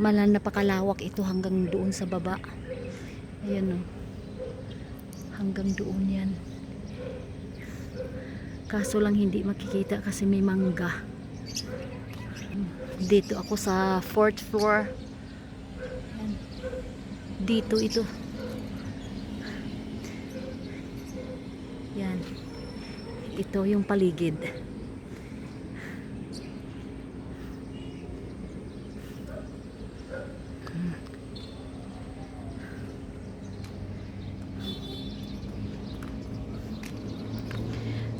Napakalawak ito hanggang doon sa baba. Ayan o. Hanggang doon yan. Kaso lang hindi makikita kasi may mangga. Dito ako sa 4th floor. Ayan. Dito ito. Yan. Ito yung paligid.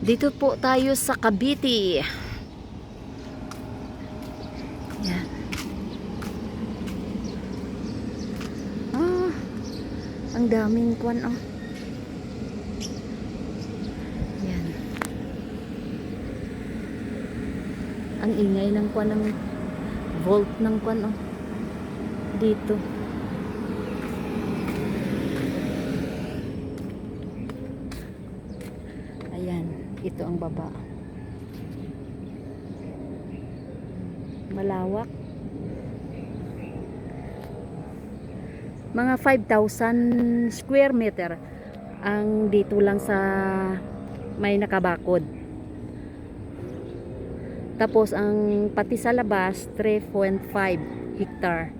Dito po tayo sa Cavite. Yan. Ang daming kwan oh. Yan. Ang ingay ng kwan ng volt ng kwan oh. Dito. Ayan, ito ang baba. Malawak. Mga 5,000 square meter ang dito lang sa may nakabakod. Tapos ang pati sa labas 3.5 hectare.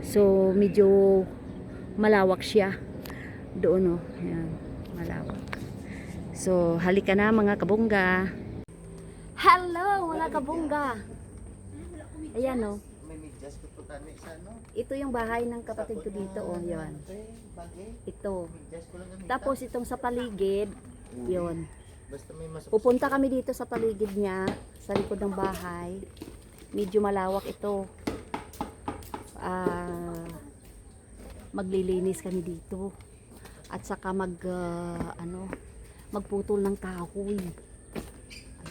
So medyo malawak siya. Doon oh, ayan, malawak. So halika na mga kabungga. Hello mga kabungga. Ayan oh. Ito yung bahay ng kapatid ko dito oh, yon. Ito. Tapos itong sa paligid, yon. Pupunta kami dito sa paligid niya, sa likod ng bahay. Medyo malawak ito. Maglilinis kami dito. At saka magputol ng kahoy.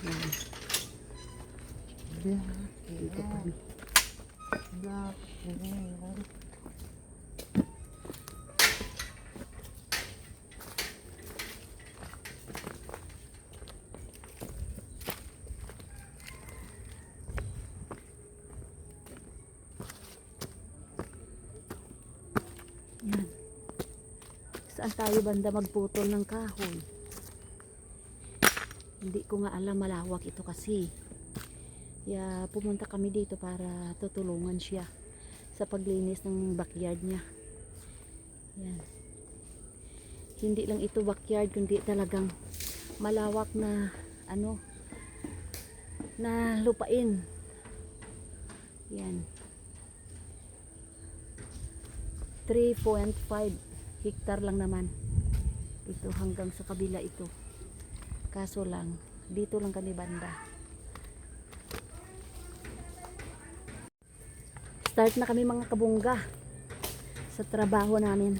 Ayan. Dito kami. Yan. Saan tayo banda magputol ng kahoy? Hindi ko nga alam, malawak ito kasi. Kaya pumunta kami dito para tutulungan siya sa paglinis ng backyard niya. Yan. Hindi lang ito backyard kundi talagang malawak na na lupain. Yan. 3.5 hectare lang naman. Ito hanggang sa kabila ito. Kaso lang dito lang kami banda. Start na kami mga kabungga sa trabaho namin.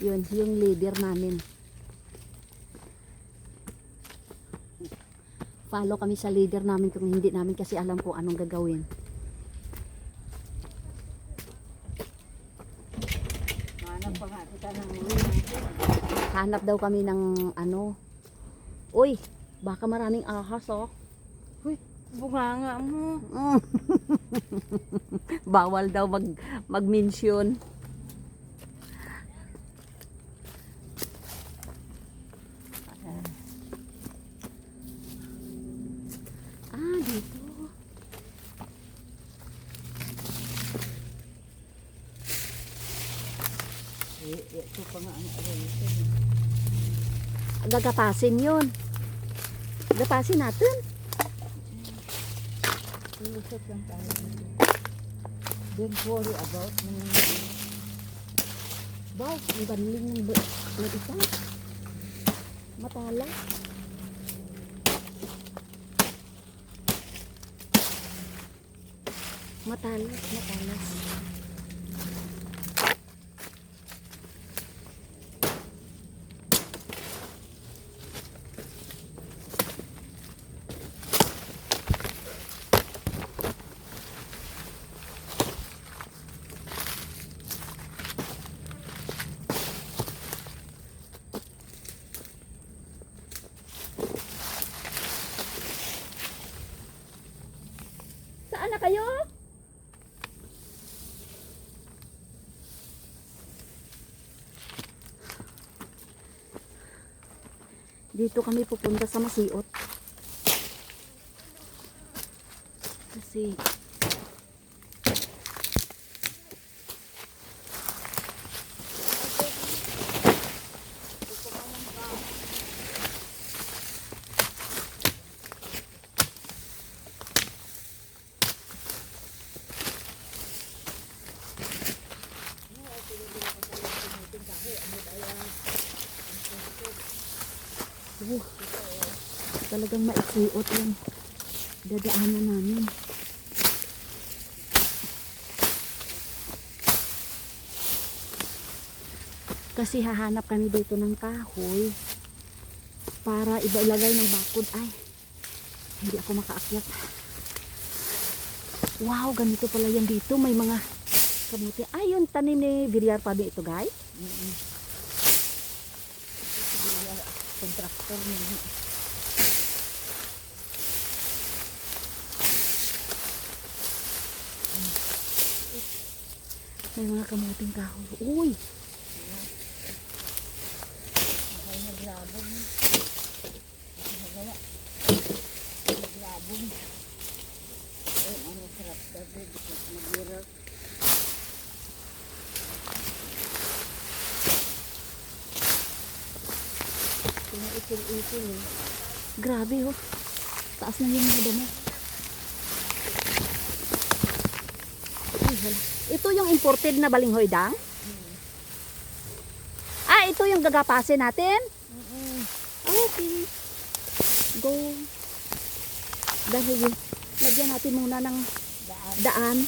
Yun, yung leader namin. Follow kami sa leader namin kung hindi namin kasi alam kung anong gagawin. Hanap daw kami ng uy, baka maraming ahas oh. Uy, bunganga mo. Bawal daw mag-mention. Dito. Ito pa nga ang aralito. Gagapasin yun. Gagapasin natin. Ilusot lang tayo. Don't worry about me. Wow, ang galing ng isa. Matala. Matalas. kayo? Dito kami pupunta sa Masiot. Kasi talagang maiksiot yung dadaanan namin. Kasi hahanap kami dito ng kahoy para ilagay ng bakod. Ay, hindi ako makaakyat. Wow, ganito pala yan dito. May mga kamuti. Ay, yung tanim ni Villar pa ito, guys. Contractor niya. May mga kamuting kahoy. Uy! Ay, naglabong. Nagawa. Naglabong. Ay, ano sarap sabi. Mag-mirror. Pinaitil-itil eh. Grabe, oh. Taas na yung mga damo. Ay, hala. Ito yung imported na balinghoy, dang? Ah, ito yung gagapasin natin? Okay. Go. Dahil lagyan natin muna ng daan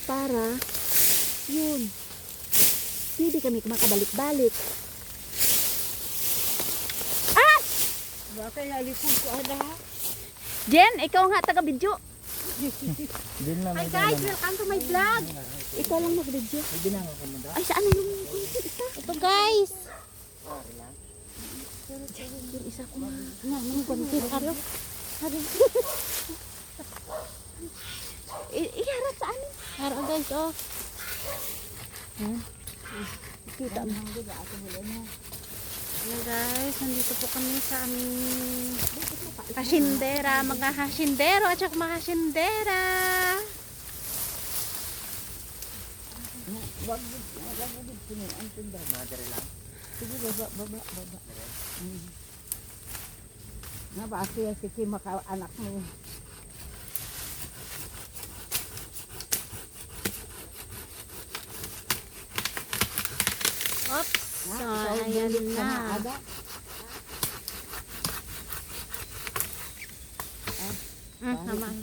para yun. Hindi kami makabalik-balik. Ah! Baka yalikod ko ada. Jen, ikaw nga taga-video. Hi Guys, welcome to my vlog. Ikaw lang mag-video. Ay, saan na yung isa? Ito guys. Yung isa ko na. Ano konti araw? Iharap sa amin. Araw guys oh. Kita mo. Hello guys, nandito po kami sa aming hasindera, mga hasindero at saka mga hasindera. Sige, baba. Nabasi ya si maka anak mo. Oops. So, ayan na. Naman.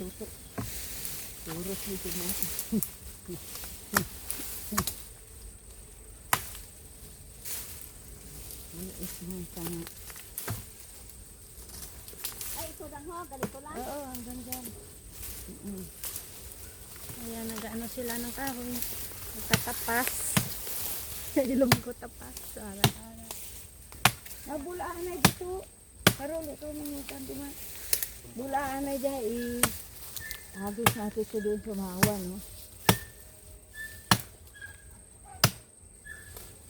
Turus dito na. Ay, ito lang ho. Ganito lang. Oo, hanggang dyan. Ayan, nag-ano sila ng kahoy. Nagtatapas. Ilong ko tapas. Ara-ara. Bulaan na dito. Karol, ito nangyutan, di ba? Bulaan na dyan. Habis natin ito doon sa mawa, no?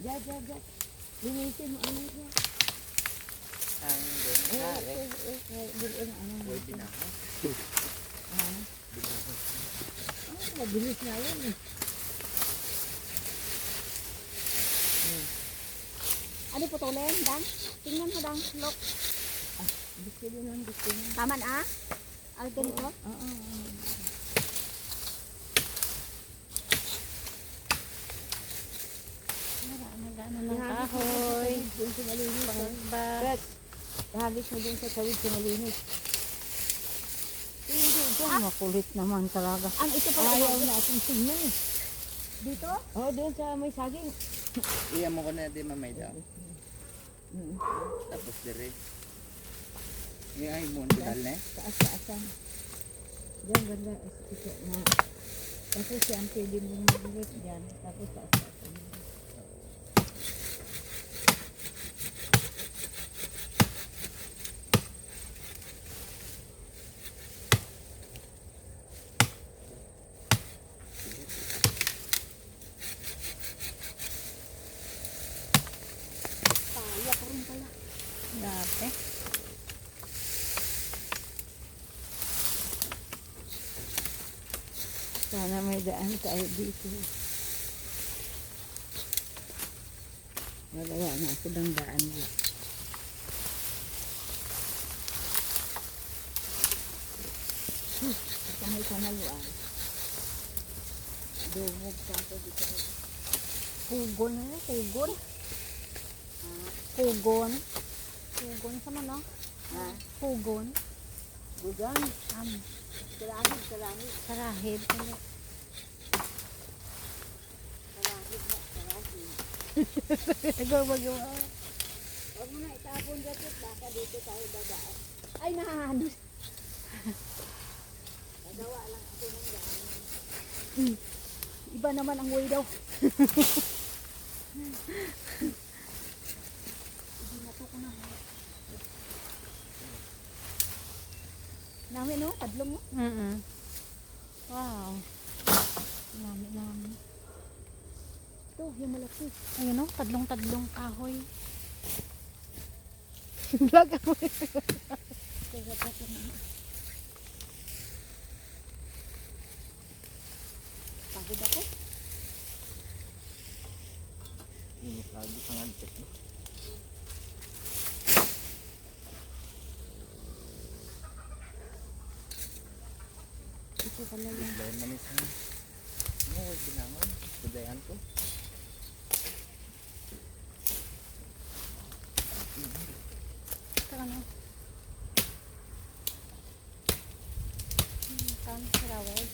Diyan. Linisin mo ano dyan. Ang doon. Bilin ano. Pwede na ako. Mabilis na yan eh. Ano putulin, dang? Tingnan mo, dang. Look. Gusto din. Taman, ah? Ay, ganito? Oo. Nagano ng kahoy. Doon sa malinis. Pangbas. Hagis mo doon sa tawid sa malinis. Hindi dyan. Makulit naman talaga. Ang ito pala. Ayaw na akong tingnan eh. Dito? Oh, doon sa may saging. Iyan mo ko na din mamay daw. Tapos dire. Ay mo dal na. Taas-taasan. Diyan ganda. Ito na. Tapos si Auntie din yung mag-ulit dyan. Tapos taas-taasan. Dati. Sana may daan tayo dito. Wala na ako ng daan dito. Kamay-kamay yun. Dumog pa ako dito. Pugon na, pugon. Pugon. Pugon sa mano? Ha? Pugon. Pugon? Sarahid, sarahid. Sarahid. Sarahid ba? Sarahid. Gawa-gawa. Huwag mo na itapon dito. Baka dito tayo dadaan. Ay, nahahanos. Nagawa lang ako ng daan. Iba naman ang way daw. Nami no? Tadlong mo? Wow. Nami. Ito, yung malaki. Ayun no? Tadlong-tadlong kahoy. Vlog ako. Pagod ako. Ini lagi pangantik. Ito pala yung Lain manis ni. Mo binangon budayan ko. ito ano. Kan sirawed.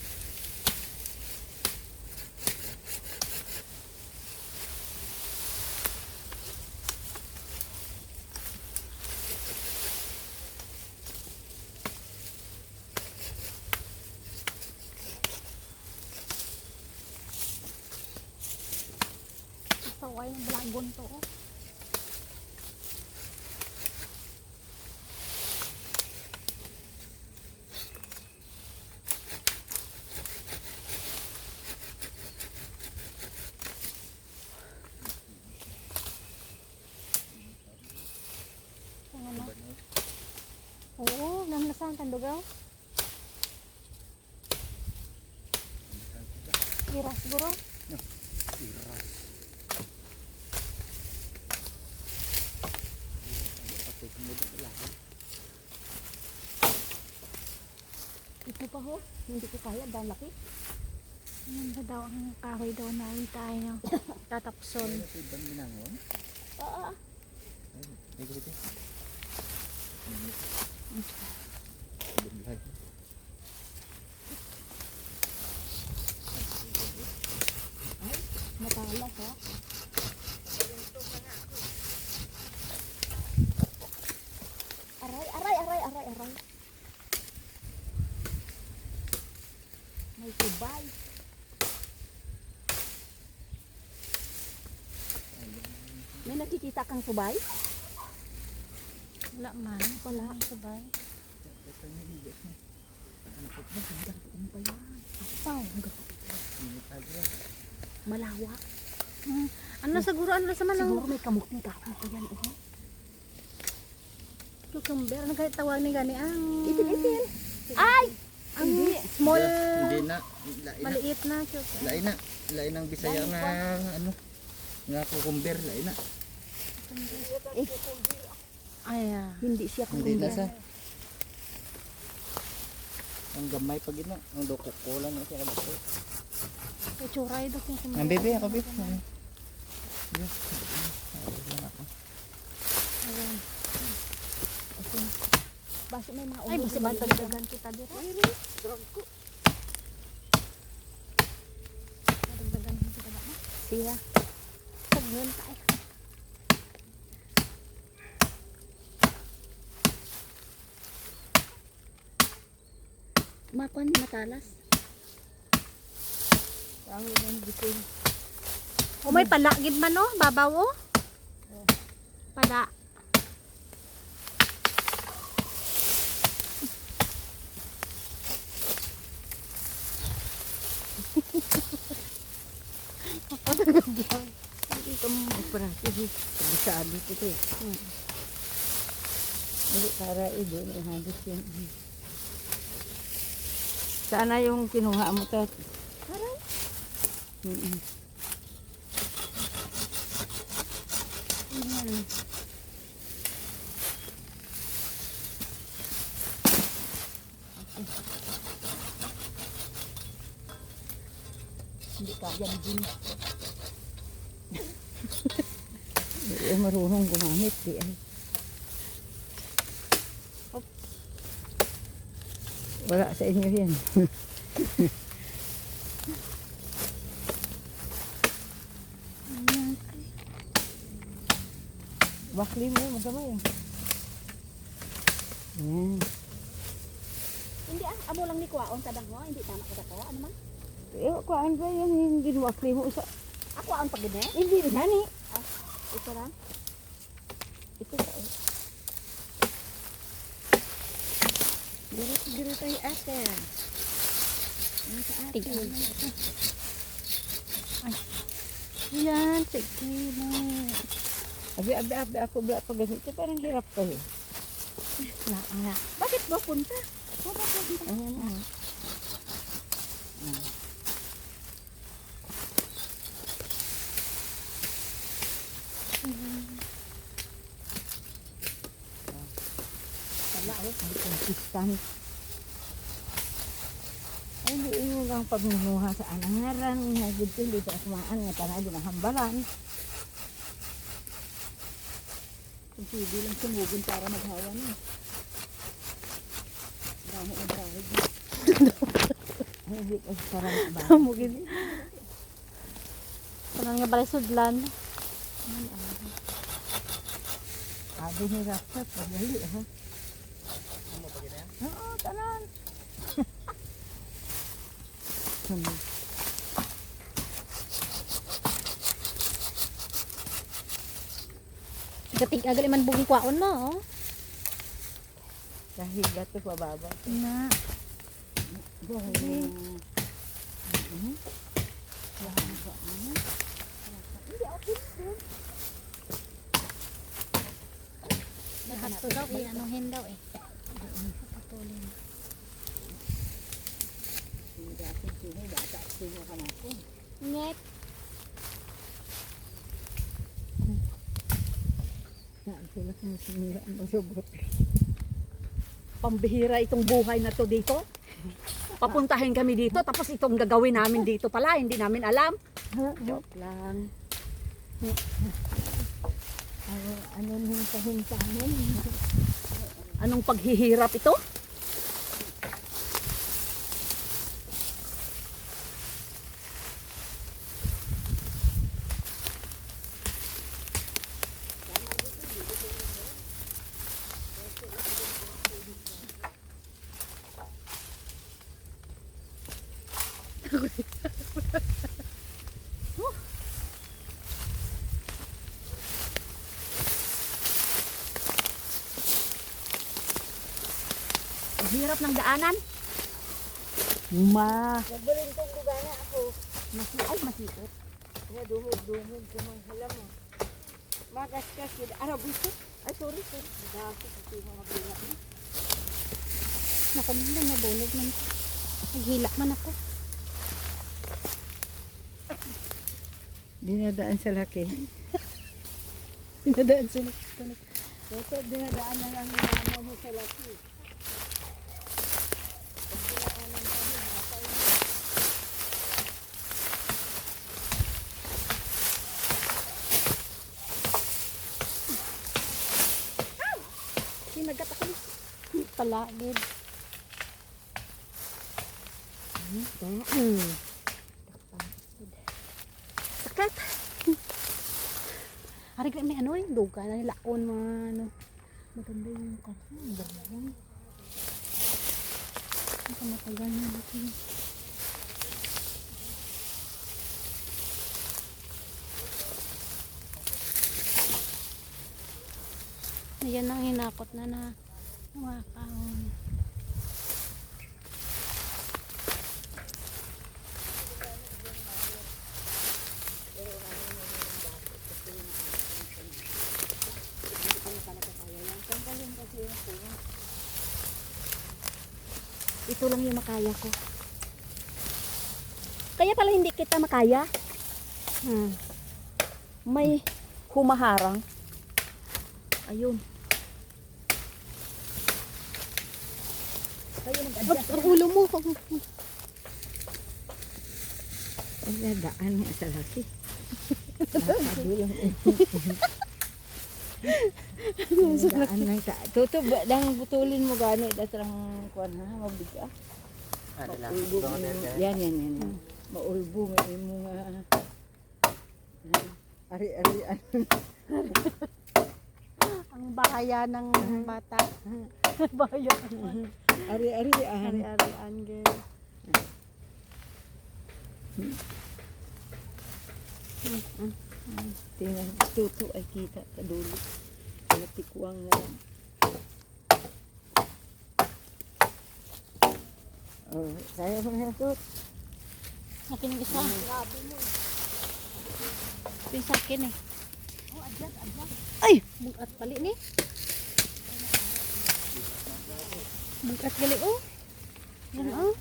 Saway ng balagon to. Oh. Ano? Oo, namlasan tandugaw. Iras siguro. Iras. Pati kemudian lagi. Ito pa ho, hindi ko kaya, dahil laki. Yan ba daw ang kahoy daw na tayo tatapson. Ano si ban binangon? Oo. Ay, gitu. Belah. Matalas ha. Aray. May subay. May nakikita kang subay? Wala man. Wala subay. Malawak. Ano siguro sa manang? Siguro may kamuting kahoy pa yan. Cucumber, ano kahit tawag ni gani ang itil. Ay! Ang small, Hindi na. maliit na cucumber. Lain ang Bisaya nga ano nga cucumber lain na. Ay, hindi siya Hindi na cucumber. sa. Ang gamay pag ina, ang dokoko lang na siya kadto. Churay daw cucumber. Ang bebe ako bebe. Basta may mga ay, basta matagdagan kita dito. Matagdagan kita ba? Siya. Sagnan tayo. Mapan matalas. Ang yung bitin. O may pala gid man no, babaw o. Pala. Dito mo operasi di. Bisado ito eh. Hindi para doon ihagis yun. Sana yung kinuha mo to. Aray. Mm-mm. Ayan. Hindi kaya ni Jim. Hindi marunong gumamit. Di ay. Wala sa inyo yan. Bakli mo, magamay. Ayan. Hindi amo lang ni Kuwaon kadang mo, hindi tama kada ko. Ano man? Kuhaan ba yan? Hindi wakli mo isa. Ako ang pag gini. Hindi gani. Ito lang. Ito ba? Dito tayo ate. Ano sa ate? Tingnan. Yan, sige mo. Abi, ako ba pag ganito? Parang hirap kayo. Na. Bakit ba punta? Bakit punta? Ayan na. Wala oh. Consistent. Ay, hindi mo lang pagmumuha sa anangaran. Hagid ko, hindi sa asmaan. Nga tanay din ang hambalan. Kung pwede lang sumugin para maghawa niya. Damo ang brahid. Ay, hindi ko parang ba? Sumugin. Parang nga balay sudlan. Sabi ni Rapsat, pagali ha. Oo, tanan. Gating agal man buging Kuwaon mo oh. Dahil gato pababa. Na. Dahil. Lahat to daw anuhin daw eh. Patuloy. Ngek. Sila kung sinira ang masubot. Pambihira itong buhay na to dito. Papuntahin kami dito tapos itong gagawin namin dito pala, hindi namin alam. Joke lang. Ano nung kahintanin? Anong paghihirap ito? Ang hirap ng daanan. Nagbalin kong gugana ako. Masikot. Kaya dumog ko mang halam mo. Magaskas kita. Araw ito. Ay, sorry. Dahil kasi mga bilat mo. Naku, hindi nabulog man. Naghila man ako. Dinadaan sa laki. Dinadaan sila. Ito, dinadaan na lang yung mama mo sa laki. Sinagat ako. Palagid. Sakat. Hari ka may ano yung duga na nilaon mga ano. Maganda yung kasi. Ang ganda yan. Ang kamatagal na dito. Yan ang hinakot na mga kahon. malalim kasi yung puno. Ito lang yung makaya ko. Kaya pala hindi kita makaya. May humaharang. Ayun. Kayo Oops, ang ulo mo. Ay, nadaan nga sa laki. Nadaan lang sa... Tuto, lang butulin mo gano'n. Datrang kuwan ha, mabiga. Ano lang, Maulbo mga mo. bebe. Yan. Maulbo mo mo nga. Ari-ari. ang bahaya ng bata. bahaya. Ari-ari. Ari-arian girl. Tingnan, tuto ay kita sa dulo. Natikwang na lang. Oh, saya mo na ito. Akin yung isa. Ito yung sa akin eh. Ay! Bugat pali ni. Bugat gali oh. Yan oh.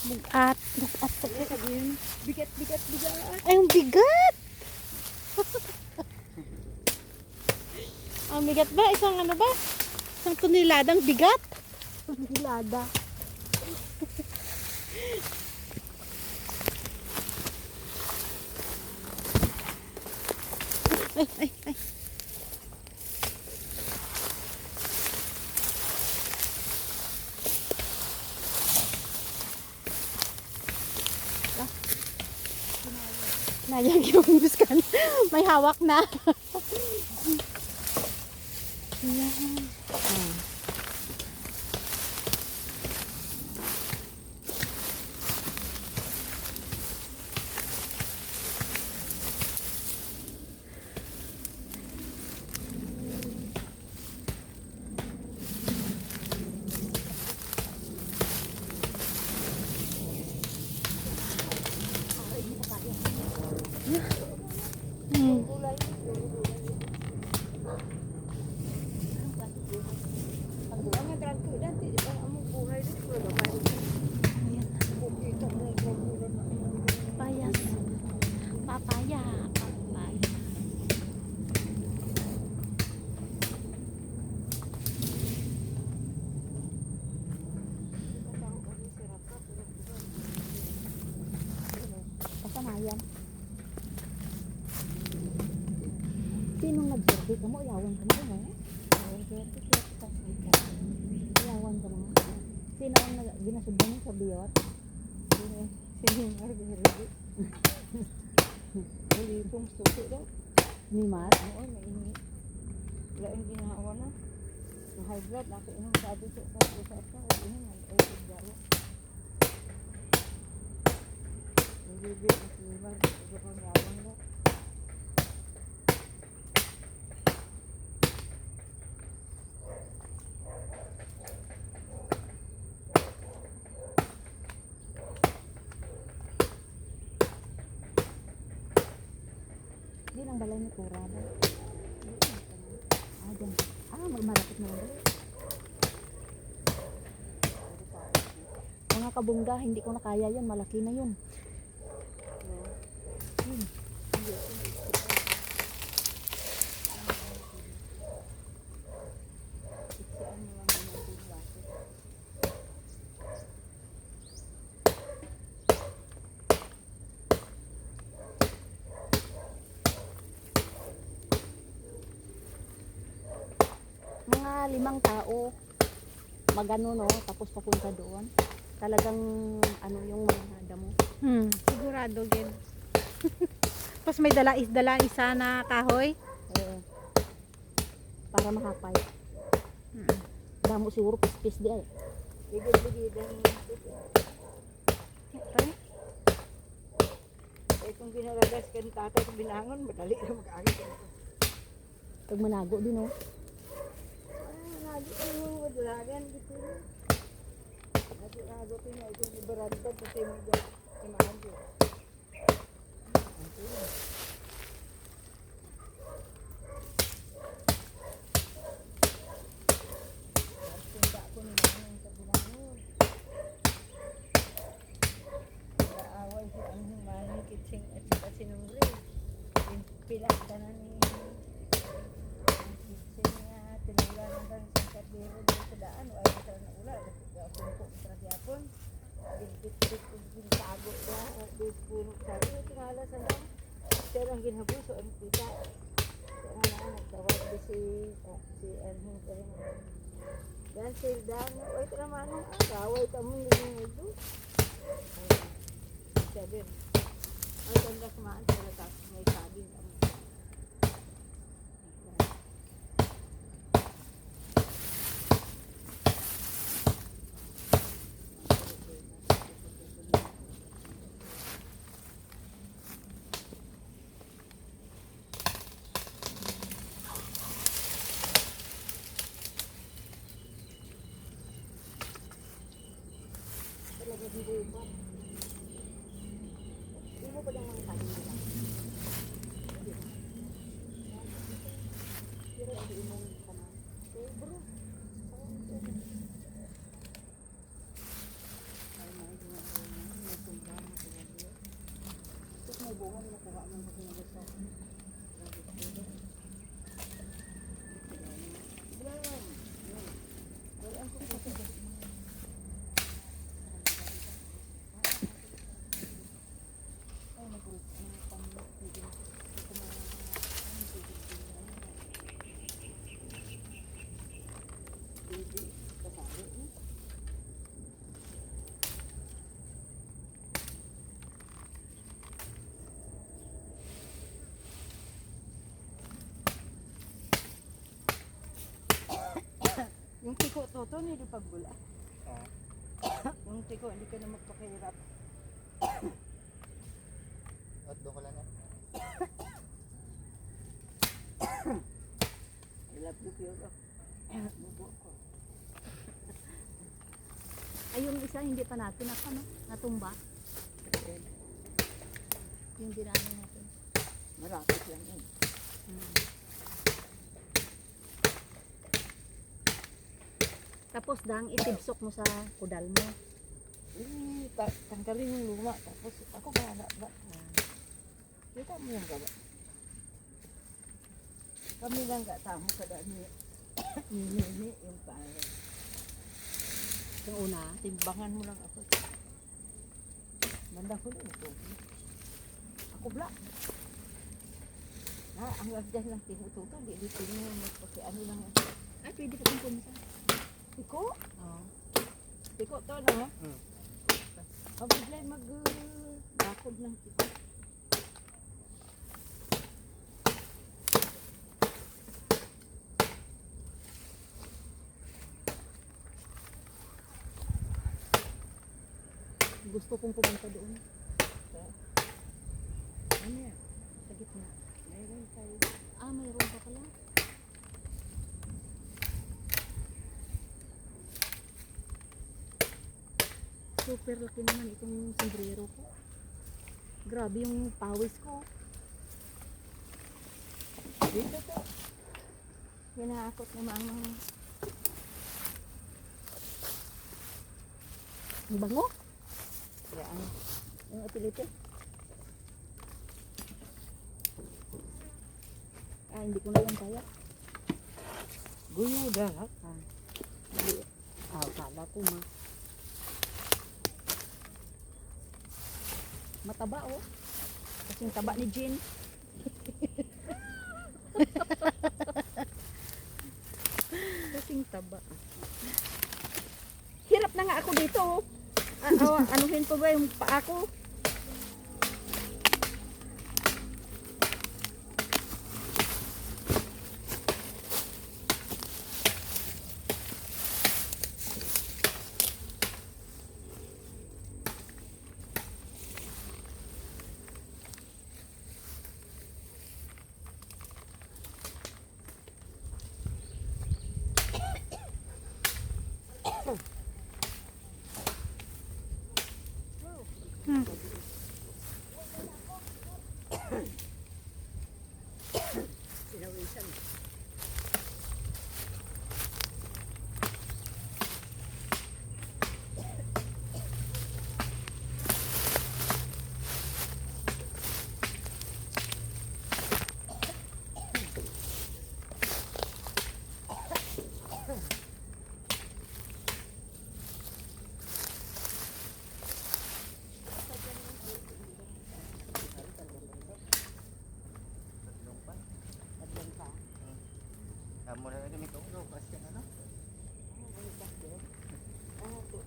Bugat. Bigat. Ay, ang bigat! Ang bigat ba? Isang ano ba? Isang toniladang bigat? Tonilada. ay. Nayang yung buskan. May hawak na. Yan. Ang trangko dati, di ba ang buhay dito? Ayan. Payas. Papaya. Pasamayan. Sinong nag-survey ka mo? Iyawan ka mo eh. Iyawan ka mo. Sino ang ginasubdan mo sa biyot? Sino yung arbi-arbi? Uli pong susi daw. Ni Mar? Oo, mainit. Wala yung ginawa na. Na high blood, ako inong sabi ko sa usap ka. Huwag yun, nag-open daw. Nag-ibig na sibar. Ito kang gawang daw. Di lang balay ni Tura ba? Dyan. Magmarapit na lang. Mga kabungga, hindi ko na kaya yun. Malaki na yun. Mga 5 tao magano no, tapos papunta doon. Talagang ano yung mga damo. Sigurado din. Tapos may dala isa na kahoy. Para mahapay. Damo siguro pispis di ay. Bigid-bigidan. Itong binalagas kan tatay sa binangon, madali na mag-agit. Pag manago din no. Nagi ang madalagan dito. Nagi ko na itong ibaranda pati mo dyan. Kailangan dyan. Pero doon sa daan, ay sa na ulan, ako sa gyapon. Bit-bit ko gintago ya, bit puno sa iyo tingala sa lang. Pero ang ginabuso ang kita. Kaya nga nagtawag di si Erwin Erwin. Dan sildan, oy traman ang away kamo ni ito. Sabi. Ay tanda kumaan sa tas may sabi ang talaga hindi ba? Hindi mo pa lang mga kanin nila. Pero hindi imong ka na. Eh bro, ay mga ginagawa mo, may tumba mo sa gabi. Tapos may bunga na nakuha mo pag nagasa. Yung tiko toto hindi pagbula. Yung tiko hindi ka na magpakahirap. At doon ka lang na. I love you, Piolo. Bubo ko. Ay, yung isa hindi pa natin natumba. Yung dinaanan natin. Marapit lang yun. Tapos dang itibsok mo sa kudal mo. Tanggalin yung luma. Tapos ako bahala ba? Kita mo yung gawa. Kami lang tamo sa daan ni Nini yung pare. Yung una. Timbangan mo lang ako. Manda ko lang ito. Ako bla. Ang dyan lang tinututo. Di mo kasi ano lang. Ay, pwede ka pong pumisa. Tiko? Oo. Tiko to no? Mabiglay bakod ng tiko. Gusto kong pumunta doon. Ano yan? Sa gitna. Mayroon tayo. Ah, mayroon pa pala. Super laki naman itong sombrero ko. Grabe yung pawis ko. Dito to. Hinahakot naman ang Ang bango. yan. Yung utility. Ah, hindi ko na lang kaya. Guyo darat. Ah, hindi. Ah, kala ko ma. Mataba oh. Kasing taba ni Jean. Kasing taba. Hirap na nga ako dito oh. Anuhin ko ba yung paa ko? kami kung lukas yung ano.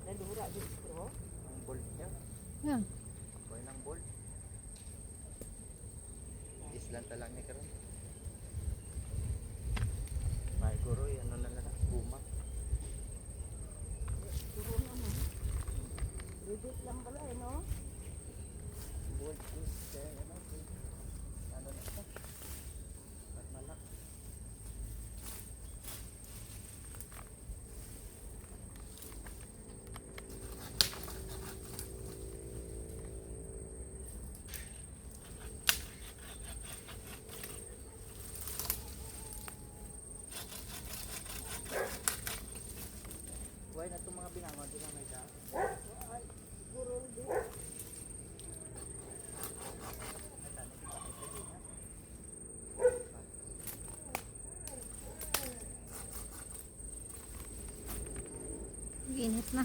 Nadura di straw. Ang bolt niya. Yan. Kuha ng bolt. Islanta lang ni karon. May kuroy, ano na lang, buma. Duro naman. Dudut lang pala no. Bolt is, ano na ito? At malak. Buhay na itong mga binangon, di na may daan. Siguro di. Init na.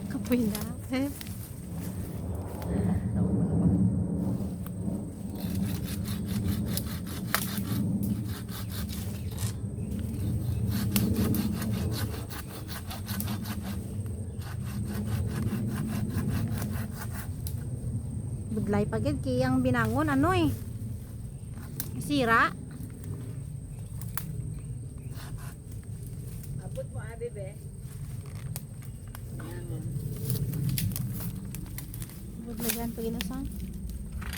Kapoy na. Eh. Budlay pa gid kiyang binangon ano eh. Sira. Abot mo abi be. Budlayan pa ginasan.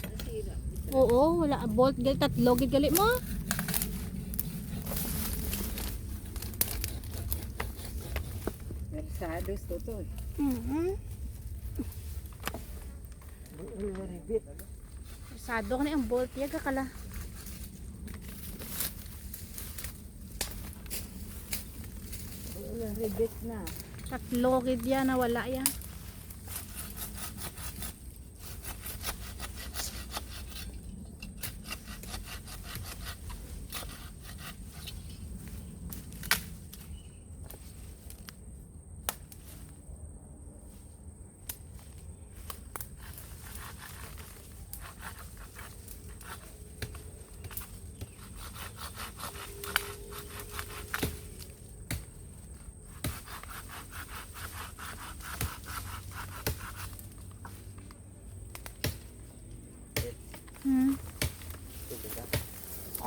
Nasira. Oo, wala bolt gid tatlo gid gali mo. Mersados to to. Ribit. Sado ka na yung bolt yaga kala. Ribit na. Tatlo gid yan na wala yan.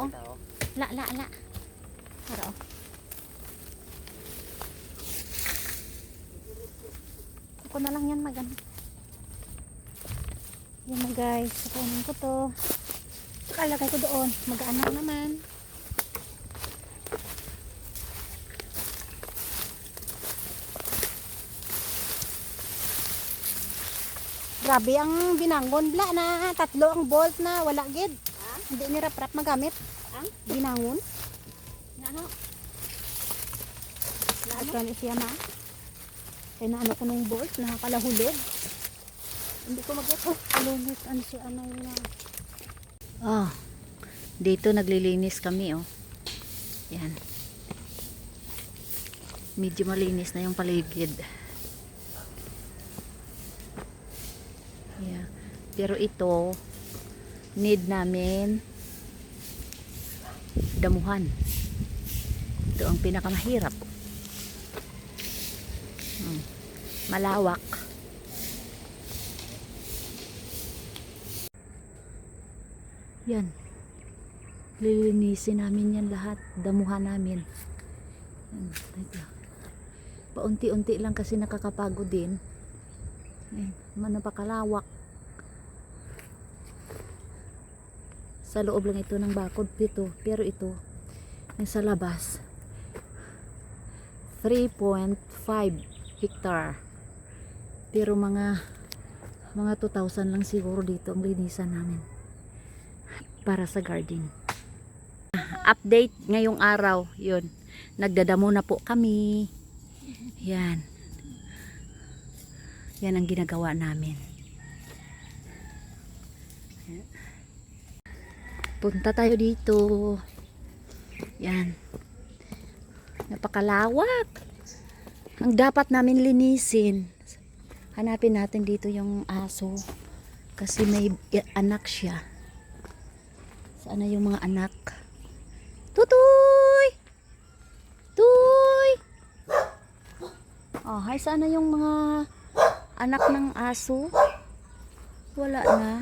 Oh. La. Para oh. Ako na lang yan magano. Yan na guys, kukunin ko to. Kalagay ko doon, mag-anak naman. Grabe ang binangon bla na tatlo ang bolt na wala gid. Hindi ni rap magamit. Ang Binangon. ano? Ito na siya na. Kaya na ano ko nung bolt, nakakalahulog. Hindi ko mag-ito. Alunit, ano siya, ano yun na. Oh, dito naglilinis kami, oh. Yan. Medyo malinis na yung paligid. Yeah. Pero ito, need namin damuhan. Ito ang pinakamahirap. Malawak. Yan. Lilinisin namin yan lahat. Damuhan namin. Yan, ito. Paunti-unti lang kasi nakakapagod din. Yan, napakalawak. Sa loob lang ito ng bakod pito. Pero ito, yung sa labas, 3.5 hectare. Pero mga 2,000 lang siguro dito ang linisan namin para sa garden. Update ngayong araw, yun, nagdadamo na po kami. Yan ang ginagawa namin. Punta tayo dito. Yan, napakalawak. Ang dapat namin linisin, hanapin natin dito yung aso kasi may anak siya. Saan na yung mga anak? Tutoy! Tuy! Oh, hay, saan na yung mga anak ng aso? Wala na.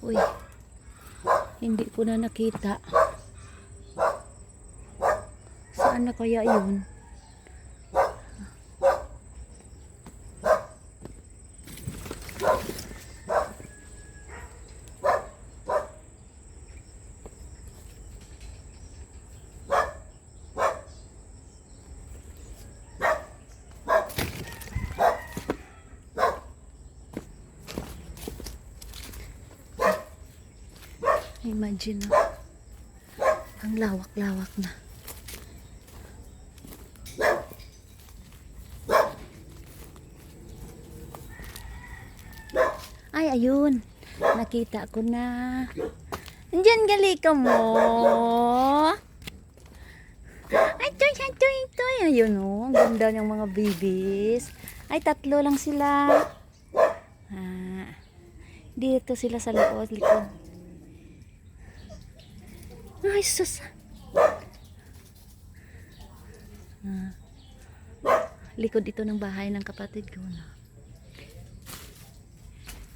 Uy, hindi ko na nakita. Saan na kaya yun? Imagine na. Ang lawak-lawak na. Ay, ayun. Nakita ko na. Andiyan gali ka mo. Ay, toy. Ayun o. Ang ganda ng mga babies. Ay, 3 lang sila. Dito sila sa likod. Ay, sus. Likod ito ng bahay ng kapatid ko na.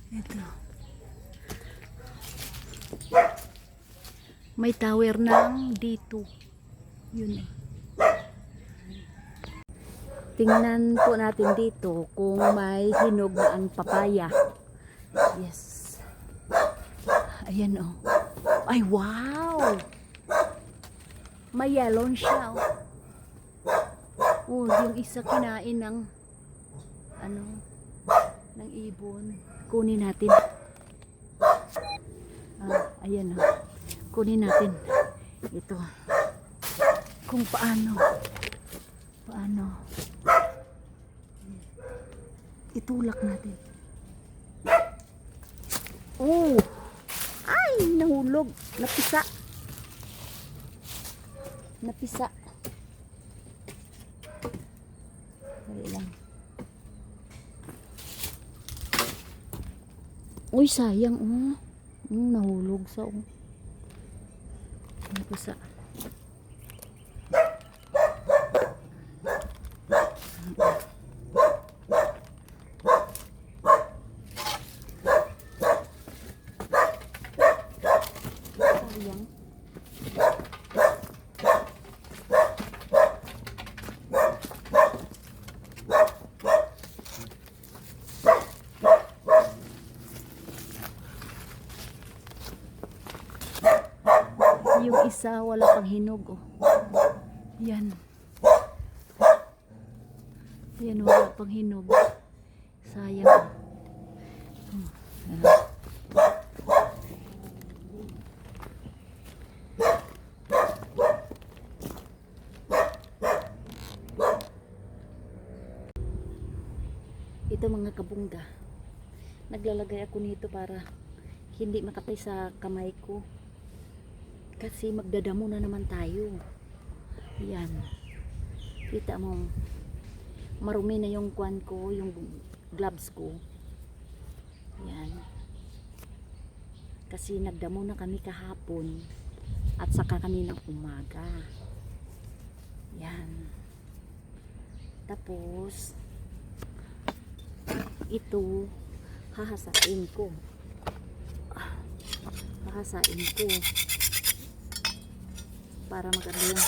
Ito. May tower ng dito. Yun eh. Tingnan po natin dito kung may hinog na ang papaya. Yes. Ayan oh. Ay, wow! May yellow siya oh. Oh, yung isa kinain ng ng ibon. Kunin natin. Ayan oh. Kunin natin ito. Kung paano itulak natin. Oh! Ay, nahulog. Napisa. Dali lang. Uy, sayang oh. Nahulog sa oh. Napisa. Sayang. Yung isa wala pang hinog oh. Yan. Yan, wala pang hinog. Sayang. Ito mga kabungga. Naglalagay ako nito para hindi makapay sa kamay ko. Kasi magdadamo na naman tayo. Yan. Kita mo, marumi na yung kwan ko, yung gloves ko. Yan. Kasi nagdamo na kami kahapon at saka kaninang umaga. Yan. Tapos ito hahasain ko. Hahasain ko para maganda.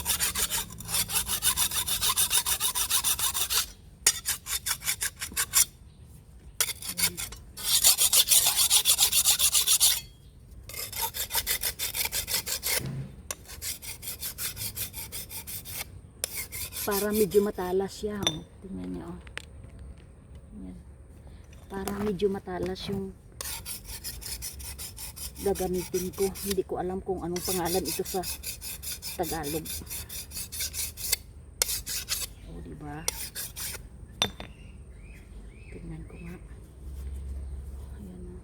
Para medyo matalas siya, oh. Tingnan niyo, oh. Yan. Para medyo matalas yung gagamitin ko. Hindi ko alam kung anong pangalan ito sa Tagalog. Oh, diba? Tingnan ko nga. Ayan, oh.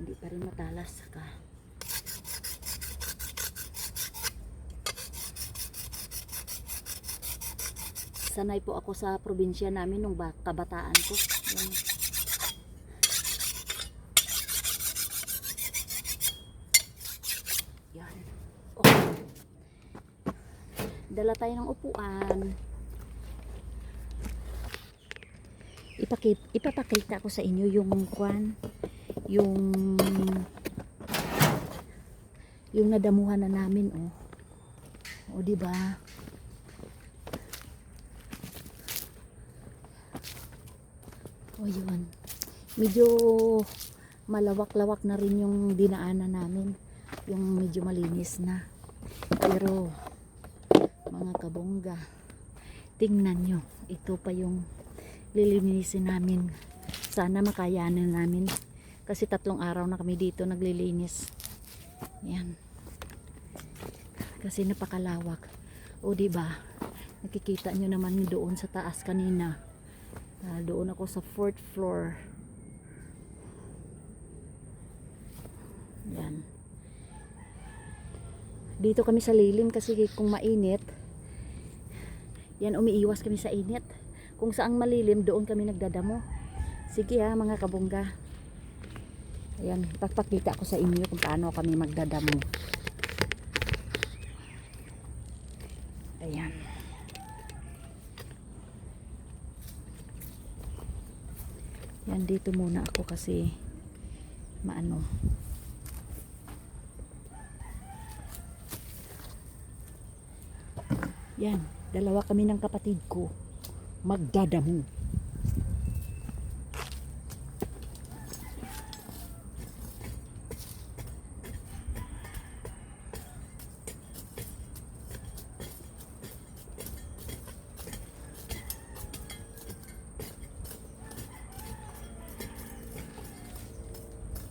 Hindi pa rin matalas, saka sanay po ako sa probinsya namin nung kabataan ko. Yan. Yan. Okay. Dala tayo ng upuan. Ipapakita ko sa inyo yung kwan, yung nadamuhan na namin, oh. O, diba? O, yun. Medyo malawak-lawak na rin yung dinaanan namin. Yung medyo malinis na. Pero, mga kabongga, tingnan nyo. Ito pa yung lilinisin namin. Sana makayanan namin. Kasi 3 araw na kami dito naglilinis. Yan. Kasi napakalawak. O, diba? Nakikita nyo naman doon sa taas kanina. Doon ako sa 4th floor. Yan. Dito kami sa lilim kasi kung mainit, yan, umiiwas kami sa init. Kung saang malilim, doon kami nagdadamo. Sige ha, mga kabongga. Ayan, papakita ko sa inyo kung paano kami magdadamo. Ayan. Yan, dito muna ako kasi maano. Yan, dalawa kami ng kapatid ko magdadamo.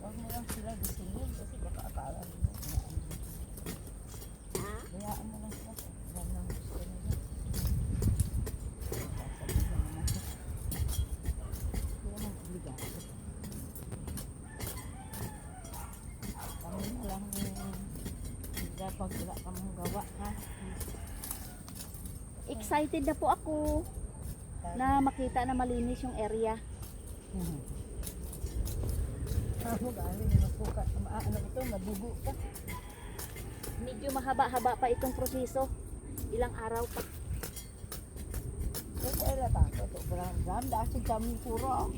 Huwag mo lang sila gisingin kasi baka akala nila. Hayaan mo lang sila. Yan lang gusto nila. Hindi naman obligado. Kami mo lang dapat wala ka mong gawa, ha? Excited na po ako na makita na malinis yung area. Ako galing na masukat. Ano ito, madugo ka. Medyo mahaba-haba pa itong proseso. Ilang araw pa. Kasi ay lata ko ito. Berang dahil kami kurang.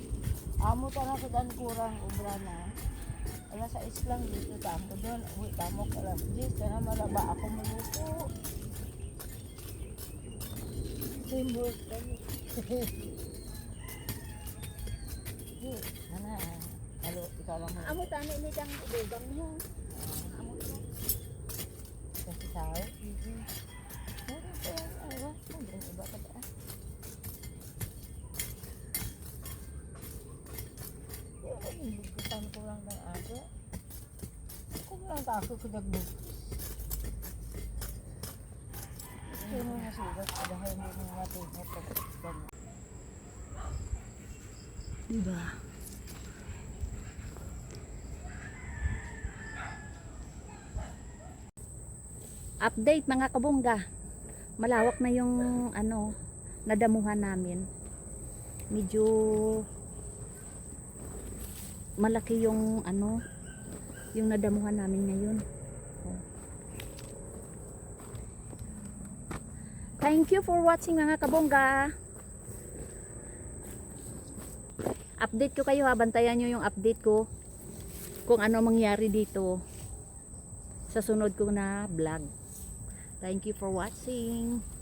Amo tanah sa dan kurang ubra na. Alas 6 lang dito tamo doon. Uwi tamo ka alas 10. Kaya malaba ako maluto. Teamwork kami. Ano halo, ikaw lang mo. Amo tani ni dang ugang mo. Amo to. Kasi sao? Ano pa yan? Ano? Ano iba ka ba? Bukutan ko lang ng aga. Kung lang tako ko nagbuk. Gusto mo masugat ka dahil hindi mo matugot pag Diba? Update mga kabongga. Malawak na yung ano, nadamuhan namin. Medyo malaki yung ano, yung nadamuhan namin ngayon. Oh. Thank you for watching mga kabongga. Update ko kayo ha, bantayan nyo yung update ko. kung ano mangyari dito sa sunod ko na vlog. Thank you for watching.